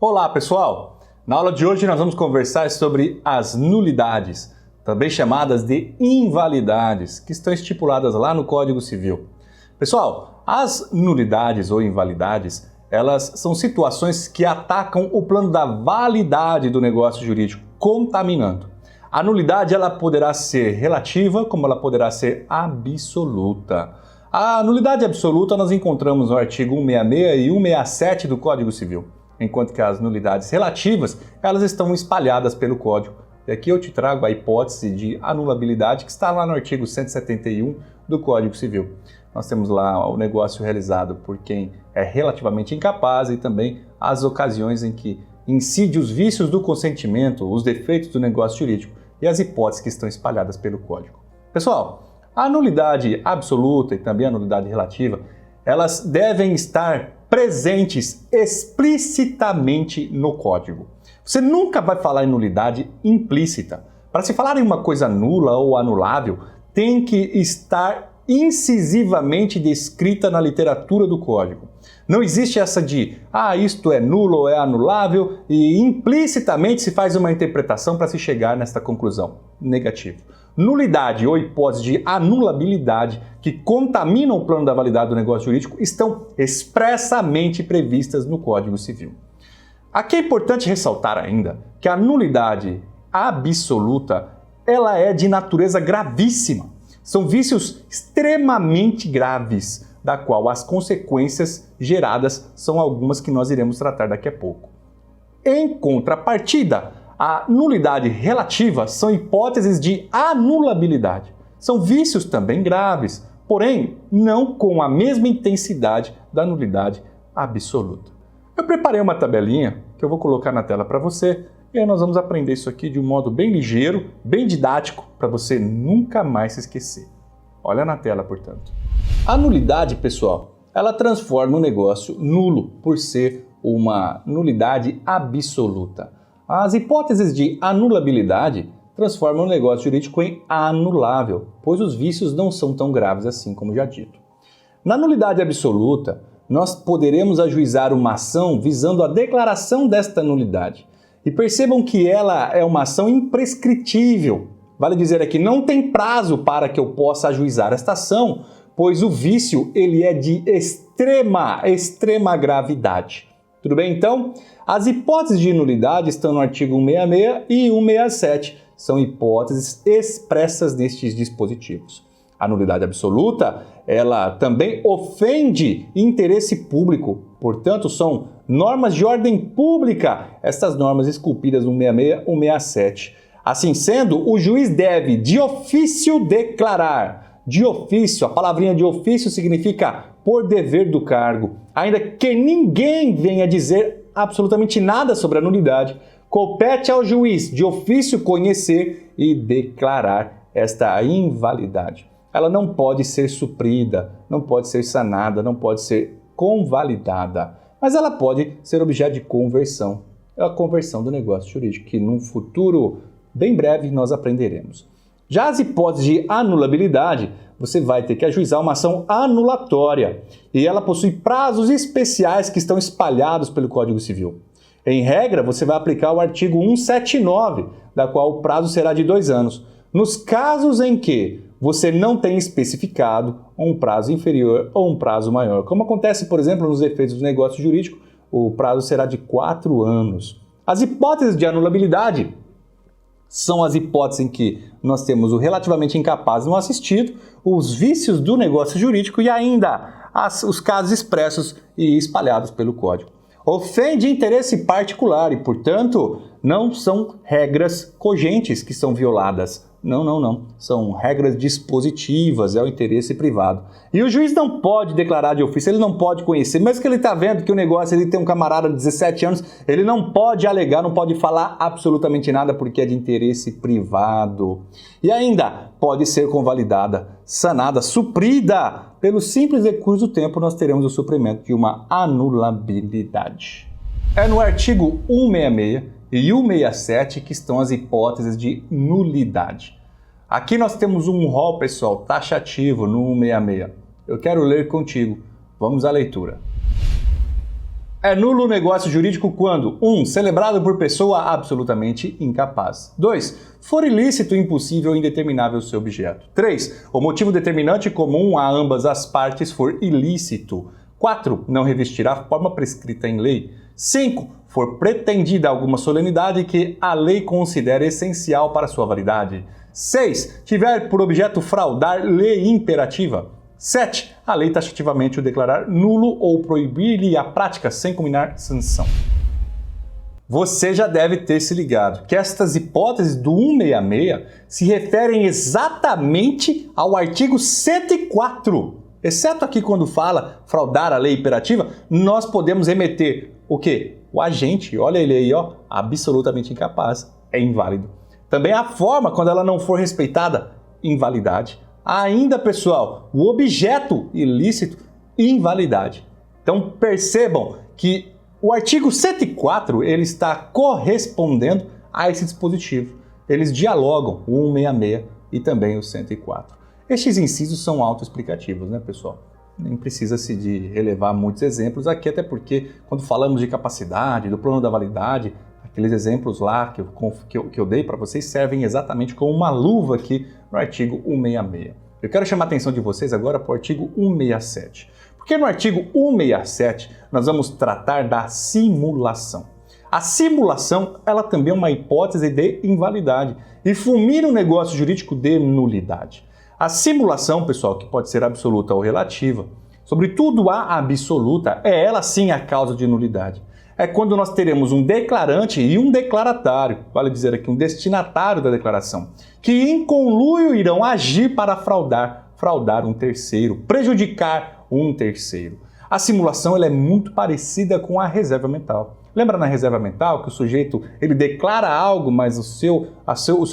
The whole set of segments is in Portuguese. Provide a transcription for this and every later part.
Olá pessoal! Na aula de hoje nós vamos conversar sobre as nulidades, também chamadas de invalidades, que estão estipuladas lá no Código Civil. Pessoal, as nulidades ou invalidades, elas são situações que atacam o plano da validade do negócio jurídico, contaminando. A nulidade ela poderá ser relativa, como ela poderá ser absoluta. A nulidade absoluta nós encontramos no artigo 166 e 167 do Código Civil, enquanto que as nulidades relativas, elas estão espalhadas pelo Código. E aqui eu te trago a hipótese de anulabilidade que está lá no artigo 171 do Código Civil. Nós temos lá o negócio realizado por quem é relativamente incapaz e também as ocasiões em que incide os vícios do consentimento, os defeitos do negócio jurídico e as hipóteses que estão espalhadas pelo Código. Pessoal, a nulidade absoluta e também a nulidade relativa, elas devem estar presentes explicitamente no Código. Você nunca vai falar em nulidade implícita. Para se falar em uma coisa nula ou anulável, tem que estar incisivamente descrita na literatura do Código. Não existe essa de, isto é nulo ou é anulável e implicitamente se faz uma interpretação para se chegar nesta conclusão. Negativo. Nulidade ou hipótese de anulabilidade que contaminam o plano da validade do negócio jurídico estão expressamente previstas no Código Civil. Aqui é importante ressaltar ainda que a nulidade absoluta ela é de natureza gravíssima. São vícios extremamente graves, da qual as consequências geradas são algumas que nós iremos tratar daqui a pouco. Em contrapartida, a nulidade relativa são hipóteses de anulabilidade. São vícios também graves, porém não com a mesma intensidade da nulidade absoluta. Eu preparei uma tabelinha que eu vou colocar na tela para você e aí nós vamos aprender isso aqui de um modo bem ligeiro, bem didático, para você nunca mais se esquecer. Olha na tela, portanto. A nulidade, pessoal, ela transforma o negócio nulo por ser uma nulidade absoluta. As hipóteses de anulabilidade transformam o negócio jurídico em anulável, pois os vícios não são tão graves assim como já dito. Na nulidade absoluta, nós poderemos ajuizar uma ação visando a declaração desta nulidade. E percebam que ela é uma ação imprescritível. Vale dizer aqui, não tem prazo para que eu possa ajuizar esta ação, pois o vício ele é de extrema gravidade. Tudo bem, então? As hipóteses de nulidade estão no artigo 166 e 167. São hipóteses expressas nestes dispositivos. A nulidade absoluta, ela também ofende interesse público. Portanto, são normas de ordem pública, estas normas esculpidas no 166 e 167. Assim sendo, o juiz deve, de ofício, declarar. De ofício, a palavrinha de ofício significa por dever do cargo. Ainda que ninguém venha dizer absolutamente nada sobre a nulidade, compete ao juiz, de ofício, conhecer e declarar esta invalidade. Ela não pode ser suprida, não pode ser sanada, não pode ser convalidada, mas ela pode ser objeto de conversão. É a conversão do negócio jurídico, que num futuro bem breve nós aprenderemos. Já as hipóteses de anulabilidade, você vai ter que ajuizar uma ação anulatória e ela possui prazos especiais que estão espalhados pelo Código Civil. Em regra, você vai aplicar o artigo 179, da qual o prazo será de 2 anos. Nos casos em que você não tem especificado um prazo inferior ou um prazo maior, como acontece, por exemplo, nos efeitos do negócio jurídico, o prazo será de 4 anos. As hipóteses de anulabilidade são as hipóteses em que nós temos o relativamente incapaz não assistido, os vícios do negócio jurídico e ainda os casos expressos e espalhados pelo Código. Ofende interesse particular e, portanto, não são regras cogentes que são violadas. Não. São regras dispositivas, é o interesse privado. E o juiz não pode declarar de ofício, ele não pode conhecer, mas que ele está vendo que o negócio ele tem um camarada de 17 anos, ele não pode alegar, não pode falar absolutamente nada porque é de interesse privado. E ainda pode ser convalidada, sanada, suprida. Pelo simples recurso do tempo, nós teremos o suprimento de uma anulabilidade. É no artigo 166 e 167 que estão as hipóteses de nulidade. Aqui nós temos um rol, pessoal, taxativo no 166. Eu quero ler contigo. Vamos à leitura. É nulo o negócio jurídico quando 1. Celebrado por pessoa absolutamente incapaz. 2. For ilícito, impossível ou indeterminável seu objeto. 3. O motivo determinante comum a ambas as partes for ilícito. 4. Não revestirá forma prescrita em lei. 5. For pretendida alguma solenidade que a lei considere essencial para sua validade. 6. Tiver por objeto fraudar lei imperativa. 7. A lei taxativamente o declarar nulo ou proibir-lhe a prática sem combinar sanção. Você já deve ter se ligado que estas hipóteses do 166 se referem exatamente ao artigo 104. Exceto aqui quando fala fraudar a lei imperativa, nós podemos remeter o quê? O agente, olha ele aí, ó, absolutamente incapaz, é inválido. Também a forma, quando ela não for respeitada, invalidade. Ainda, pessoal, o objeto ilícito, invalidade. Então percebam que o artigo 104 ele está correspondendo a esse dispositivo. Eles dialogam o 166 e também o 104. Estes incisos são autoexplicativos, né, pessoal? Nem precisa-se de relevar muitos exemplos aqui, até porque quando falamos de capacidade, do plano da validade, aqueles exemplos lá que eu dei para vocês servem exatamente como uma luva aqui no artigo 166. Eu quero chamar a atenção de vocês agora para o artigo 167. Porque no artigo 167 nós vamos tratar da simulação. A simulação ela também é uma hipótese de invalidade e fulmina o negócio jurídico de nulidade. A simulação, pessoal, que pode ser absoluta ou relativa, sobretudo a absoluta, é ela sim a causa de nulidade. É quando nós teremos um declarante e um declaratário, vale dizer aqui um destinatário da declaração, que em conluio irão agir para fraudar um terceiro, prejudicar um terceiro. A simulação ela é muito parecida com a reserva mental. Lembra na reserva mental que o sujeito ele declara algo, mas o seu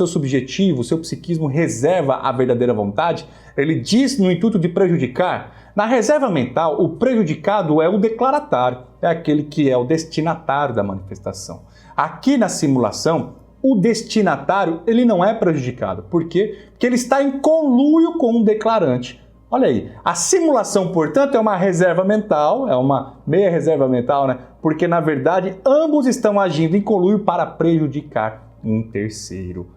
subjetivo, o seu psiquismo reserva a verdadeira vontade? Ele diz no intuito de prejudicar. Na reserva mental, o prejudicado é o declaratário, é aquele que é o destinatário da manifestação. Aqui na simulação, o destinatário ele não é prejudicado. Por quê? Porque ele está em conluio com o declarante. Olha aí, a simulação, portanto, é uma reserva mental, é uma meia reserva mental, né? Porque, na verdade, ambos estão agindo em conluio para prejudicar um terceiro.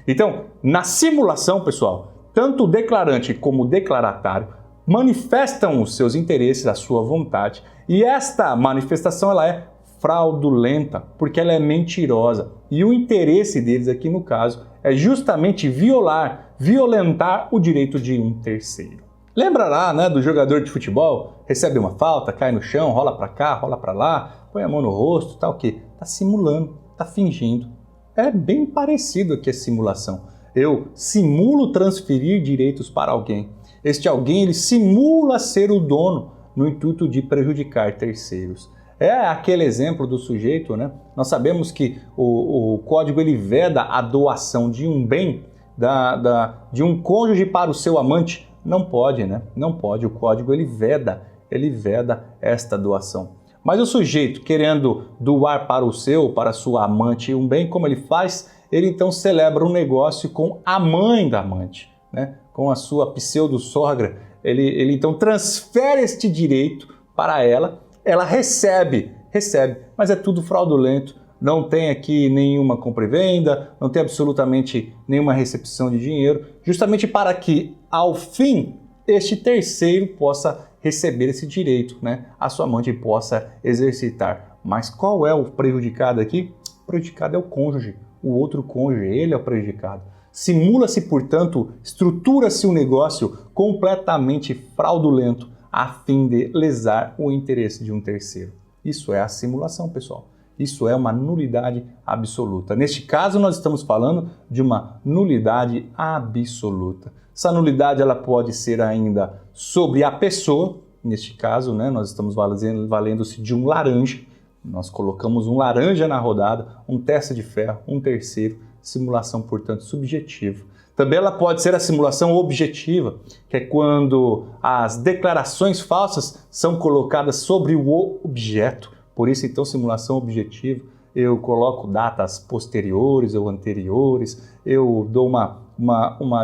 Então, na simulação, pessoal, tanto o declarante como o declaratário manifestam os seus interesses, a sua vontade, e esta manifestação ela é fraudulenta, porque ela é mentirosa. E o interesse deles aqui, no caso, é justamente violentar o direito de um terceiro. Lembra lá, né, do jogador de futebol? Recebe uma falta, cai no chão, rola para cá, rola para lá, põe a mão no rosto, tá o quê? Tá simulando, tá fingindo. É bem parecido aqui a simulação. Eu simulo transferir direitos para alguém. Este alguém, ele simula ser o dono no intuito de prejudicar terceiros. É aquele exemplo do sujeito, né? Nós sabemos que o código ele veda a doação de um bem de um cônjuge para o seu amante. Não pode, né? Não pode. O código ele veda esta doação. Mas o sujeito querendo doar para para a sua amante um bem, como ele faz? Ele então celebra um negócio com a mãe da amante, né? Com a sua pseudo-sogra. Ele então transfere este direito para ela. Ela recebe, mas é tudo fraudulento, não tem aqui nenhuma compra e venda, não tem absolutamente nenhuma recepção de dinheiro, justamente para que, ao fim, este terceiro possa receber esse direito, né? A sua amante possa exercitar. Mas qual é o prejudicado aqui? O prejudicado é o cônjuge, o outro cônjuge, ele é o prejudicado. Simula-se, portanto, estrutura-se um negócio completamente fraudulento, a fim de lesar o interesse de um terceiro. Isso é a simulação, pessoal. Isso é uma nulidade absoluta. Neste caso, nós estamos falando de uma nulidade absoluta. Essa nulidade ela pode ser ainda sobre a pessoa. Neste caso, né, nós estamos valendo-se de um laranja. Nós colocamos um laranja na rodada, um teste de ferro, um terceiro. Simulação, portanto, subjetiva. Também ela pode ser a simulação objetiva, que é quando as declarações falsas são colocadas sobre o objeto. Por isso, então, simulação objetiva, eu coloco datas posteriores ou anteriores, eu dou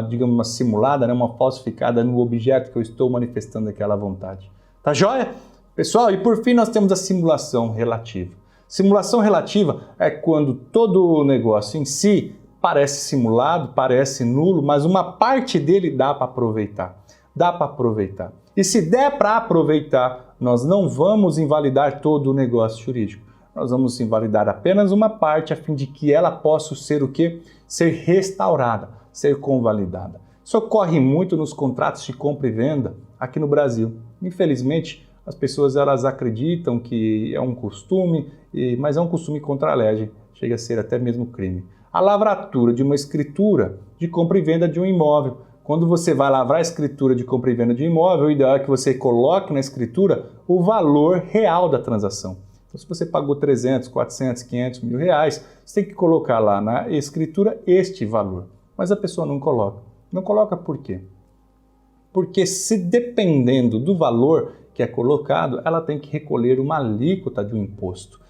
digamos, uma simulada, né, uma falsificada no objeto que eu estou manifestando aquela vontade. Tá joia? Pessoal, e por fim nós temos a simulação relativa. Simulação relativa é quando todo o negócio em si parece simulado, parece nulo, mas uma parte dele dá para aproveitar. Dá para aproveitar. E se der para aproveitar, nós não vamos invalidar todo o negócio jurídico. Nós vamos invalidar apenas uma parte a fim de que ela possa ser o quê? Ser restaurada, ser convalidada. Isso ocorre muito nos contratos de compra e venda aqui no Brasil. Infelizmente, as pessoas elas acreditam que é um costume, mas é um costume contra a lei, chega a ser até mesmo crime. A lavratura de uma escritura de compra e venda de um imóvel. Quando você vai lavrar a escritura de compra e venda de um imóvel, o ideal é que você coloque na escritura o valor real da transação. Então, se você pagou 300, 400, 500 mil reais, você tem que colocar lá na escritura este valor. Mas a pessoa não coloca. Não coloca por quê? Porque se dependendo do valor que é colocado, ela tem que recolher uma alíquota de um imposto.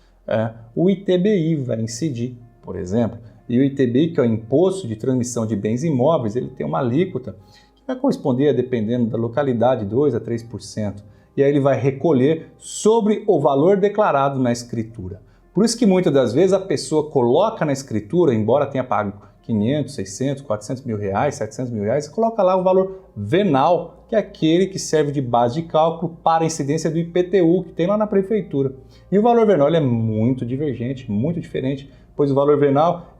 O ITBI vai incidir, por exemplo, e o ITBI, que é o Imposto de Transmissão de Bens Imóveis, ele tem uma alíquota que vai corresponder, dependendo da localidade, 2% a 3%. E aí ele vai recolher sobre o valor declarado na escritura. Por isso que muitas das vezes a pessoa coloca na escritura, embora tenha pago 500, 600, 400 mil reais, 700 mil reais, coloca lá o valor venal, que é aquele que serve de base de cálculo para a incidência do IPTU, que tem lá na prefeitura. E o valor venal ele é muito divergente, muito diferente, pois o valor venal,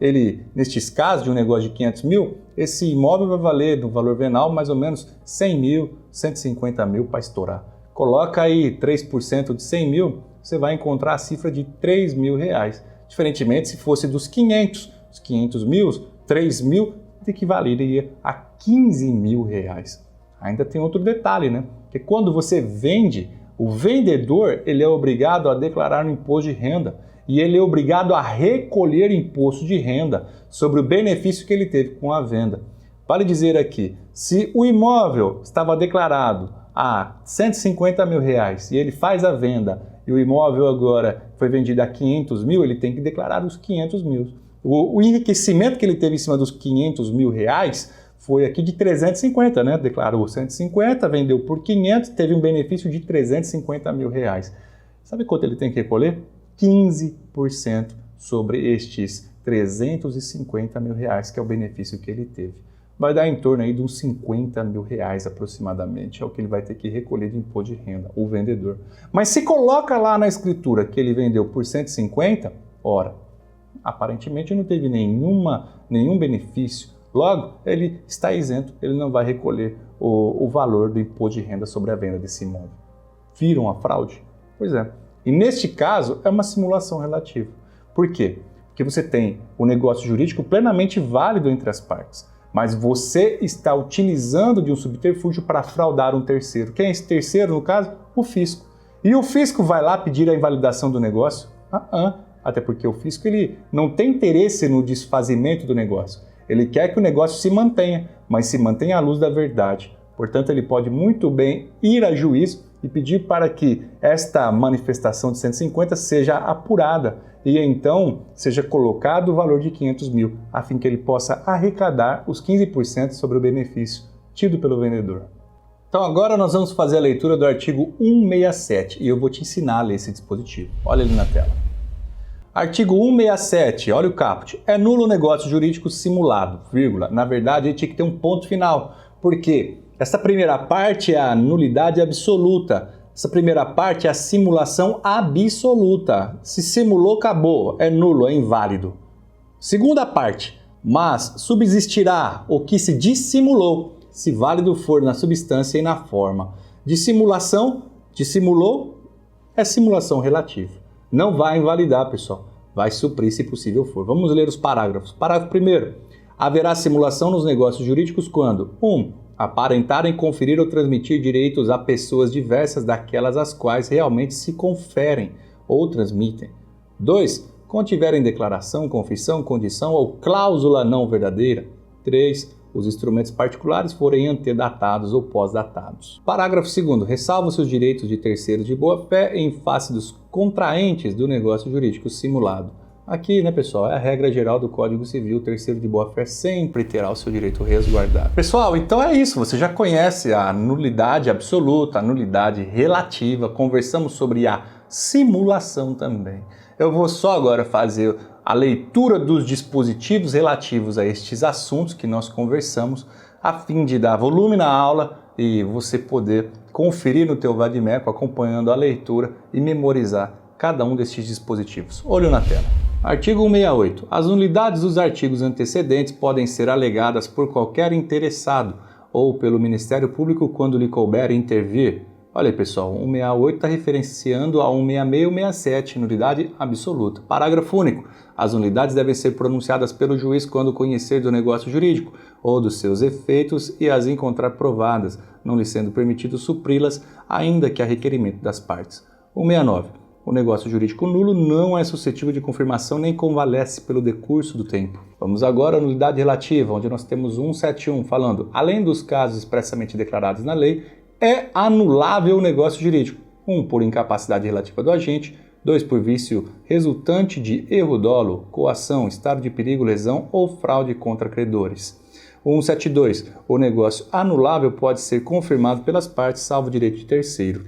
nestes casos de um negócio de 500 mil, esse imóvel vai valer no valor venal mais ou menos 100 mil, 150 mil para estourar. Coloca aí 3% de 100 mil, você vai encontrar a cifra de 3 mil reais. Diferentemente, se fosse dos 500, os 500 mil, 3 mil equivaleria a 15 mil reais. Ainda tem outro detalhe, né? Que quando você vende, o vendedor ele é obrigado a declarar um imposto de renda e ele é obrigado a recolher imposto de renda sobre o benefício que ele teve com a venda. Vale dizer aqui, se o imóvel estava declarado a 150 mil reais e ele faz a venda e o imóvel agora foi vendido a 500 mil, ele tem que declarar os 500 mil. O enriquecimento que ele teve em cima dos 500 mil reais foi aqui de 350, né? Declarou 150, vendeu por 500, teve um benefício de 350 mil reais. Sabe quanto ele tem que recolher? 15% sobre estes 350 mil reais, que é o benefício que ele teve. Vai dar em torno aí de uns 50 mil reais aproximadamente, é o que ele vai ter que recolher de imposto de renda, o vendedor. Mas se coloca lá na escritura que ele vendeu por 150, ora, aparentemente não teve nenhum benefício. Logo, ele está isento, ele não vai recolher o valor do imposto de renda sobre a venda desse imóvel. Viram a fraude? Pois é. E neste caso, é uma simulação relativa. Por quê? Porque você tem o negócio jurídico plenamente válido entre as partes, mas você está utilizando de um subterfúgio para fraudar um terceiro. Quem é esse terceiro, no caso? O fisco. E o fisco vai lá pedir a invalidação do negócio? Até porque o fisco ele não tem interesse no desfazimento do negócio. Ele quer que o negócio se mantenha, mas se mantenha à luz da verdade. Portanto, ele pode muito bem ir a juízo e pedir para que esta manifestação de 150 seja apurada e então seja colocado o valor de 500 mil, a fim que ele possa arrecadar os 15% sobre o benefício tido pelo vendedor. Então agora nós vamos fazer a leitura do artigo 167 e eu vou te ensinar a ler esse dispositivo. Olha ali na tela. Artigo 167, olha o caput. É nulo o negócio jurídico simulado, vírgula. Na verdade, ele tinha que ter um ponto final. Por quê? Essa primeira parte é a nulidade absoluta. Essa primeira parte é a simulação absoluta. Se simulou, acabou. É nulo, é inválido. Segunda parte. Mas subsistirá o que se dissimulou, se válido for na substância e na forma. Dissimulou, é simulação relativa. Não vai invalidar, pessoal. Vai suprir se possível for. Vamos ler os parágrafos. Parágrafo 1º. Haverá simulação nos negócios jurídicos quando 1. Aparentarem conferir ou transmitir direitos a pessoas diversas daquelas às quais realmente se conferem ou transmitem. 2. Contiverem declaração, confissão, condição ou cláusula não verdadeira. 3. Os instrumentos particulares forem antedatados ou pós-datados. Parágrafo 2º. Ressalvam-se os direitos de terceiros de boa-fé em face dos contraentes do negócio jurídico simulado. Aqui, né, pessoal, é a regra geral do Código Civil, o terceiro de boa-fé sempre terá o seu direito resguardado. Pessoal, então é isso, você já conhece a nulidade absoluta, a nulidade relativa, conversamos sobre a simulação também. Eu vou só agora fazer a leitura dos dispositivos relativos a estes assuntos que nós conversamos, a fim de dar volume na aula e você poder conferir no teu Vadimeco, acompanhando a leitura e memorizar cada um destes dispositivos. Olho na tela. Artigo 168. As nulidades dos artigos antecedentes podem ser alegadas por qualquer interessado ou pelo Ministério Público quando lhe couber intervir. Olha aí, pessoal, 168 está referenciando a 166 e 167, nulidade absoluta. Parágrafo único. As nulidades devem ser pronunciadas pelo juiz quando conhecer do negócio jurídico ou dos seus efeitos e as encontrar provadas, não lhe sendo permitido supri-las, ainda que a requerimento das partes. 169. O negócio jurídico nulo não é suscetível de confirmação nem convalesce pelo decurso do tempo. Vamos agora à nulidade relativa, onde nós temos 171 falando, além dos casos expressamente declarados na lei, é anulável o negócio jurídico. 1 por incapacidade relativa do agente, 2 por vício resultante de erro dolo, coação, estado de perigo, lesão ou fraude contra credores. 172. O negócio anulável pode ser confirmado pelas partes, salvo direito de terceiro.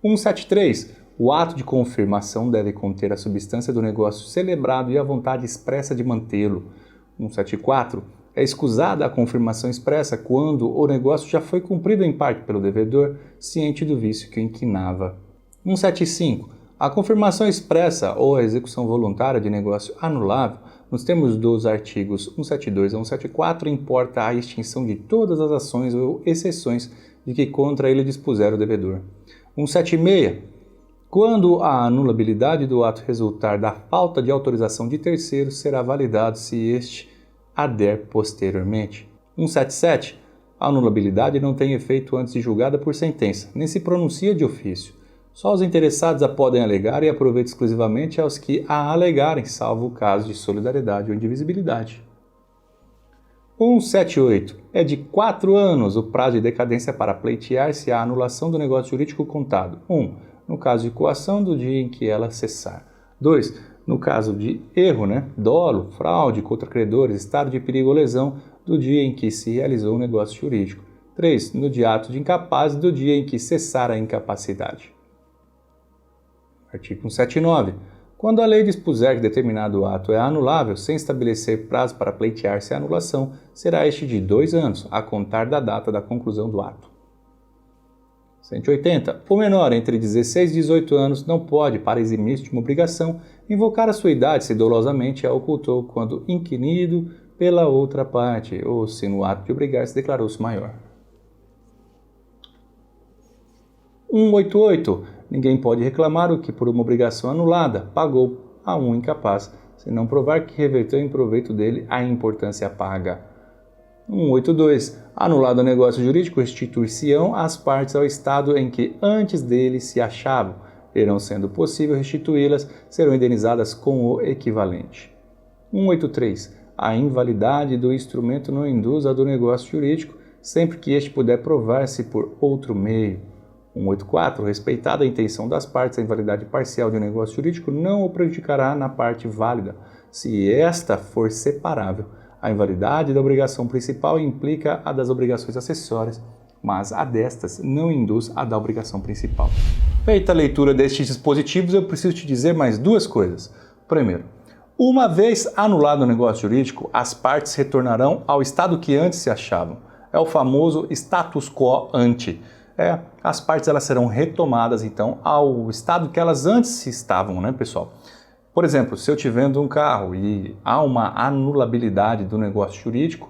173. O ato de confirmação deve conter a substância do negócio celebrado e a vontade expressa de mantê-lo. 174. É escusada a confirmação expressa quando o negócio já foi cumprido em parte pelo devedor, ciente do vício que o inquinava. 175. A confirmação expressa ou a execução voluntária de negócio anulável, nos termos dos artigos 172 a 174, importa a extinção de todas as ações ou exceções de que contra ele dispuser o devedor. 176. Quando a anulabilidade do ato resultar da falta de autorização de terceiro, será validado se este ader posteriormente. 177. A anulabilidade não tem efeito antes de julgada por sentença, nem se pronuncia de ofício. Só os interessados a podem alegar e aproveita exclusivamente aos que a alegarem, salvo o caso de solidariedade ou indivisibilidade. 178. É de 4 anos o prazo de decadência para pleitear-se a anulação do negócio jurídico contado. 1. No caso de coação, do dia em que ela cessar. 2. No caso de erro, dolo, fraude contra credores, estado de perigo ou lesão, do dia em que se realizou o negócio jurídico. 3. No de ato de incapaz, do dia em que cessar a incapacidade. Artigo 179. Quando a lei dispuser que determinado ato é anulável, sem estabelecer prazo para pleitear-se a anulação, será este de 2 anos, a contar da data da conclusão do ato. 180. O menor entre 16 e 18 anos não pode, para eximir-se de uma obrigação, invocar a sua idade se dolosamente a ocultou quando inquirido pela outra parte, ou se no ato de obrigar-se declarou-se maior. 188. Ninguém pode reclamar o que por uma obrigação anulada pagou a um incapaz, se não provar que reverteu em proveito dele a importância paga. 182. Anulado o negócio jurídico, restituir-se-ão as partes ao estado em que antes dele se achavam. Verão sendo possível restituí-las, serão indenizadas com o equivalente. 183. A invalidade do instrumento não induz a do negócio jurídico, sempre que este puder provar-se por outro meio. 184. Respeitada a intenção das partes, a invalidade parcial de um negócio jurídico não o prejudicará na parte válida, se esta for separável. A invalidade da obrigação principal implica a das obrigações acessórias, mas a destas não induz a da obrigação principal. Feita a leitura destes dispositivos, eu preciso te dizer mais 2 coisas. Primeiro, uma vez anulado o negócio jurídico, as partes retornarão ao estado que antes se achavam. É o famoso status quo ante. As partes elas serão retomadas, então, ao estado que elas antes estavam, pessoal? Por exemplo, se eu te vendo um carro e há uma anulabilidade do negócio jurídico,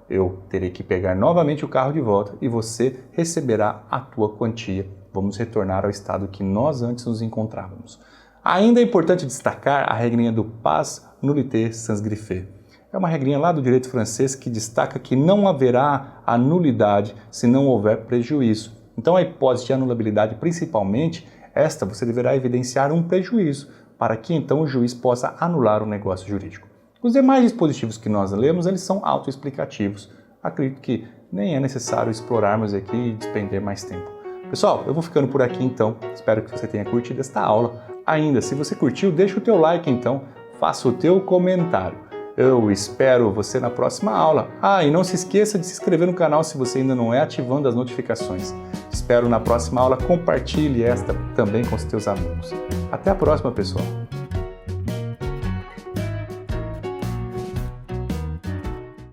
eu terei que pegar novamente o carro de volta e você receberá a tua quantia. Vamos retornar ao estado que nós antes nos encontrávamos. Ainda é importante destacar a regrinha do pas nullité sans griffe. É uma regrinha lá do direito francês que destaca que não haverá a nulidade se não houver prejuízo. Então a hipótese de anulabilidade, principalmente, esta você deverá evidenciar um prejuízo, para que então o juiz possa anular o negócio jurídico. Os demais dispositivos que nós lemos, eles são autoexplicativos. Acredito que nem é necessário explorarmos aqui e despender mais tempo. Pessoal, eu vou ficando por aqui então. Espero que você tenha curtido esta aula. ainda. Se você curtiu, deixa o teu like então, faça o teu comentário. Eu espero você na próxima aula. E não se esqueça de se inscrever no canal se você ainda não é, ativando as notificações. Te espero na próxima aula, compartilhe esta também com os teus amigos. Até a próxima, pessoal!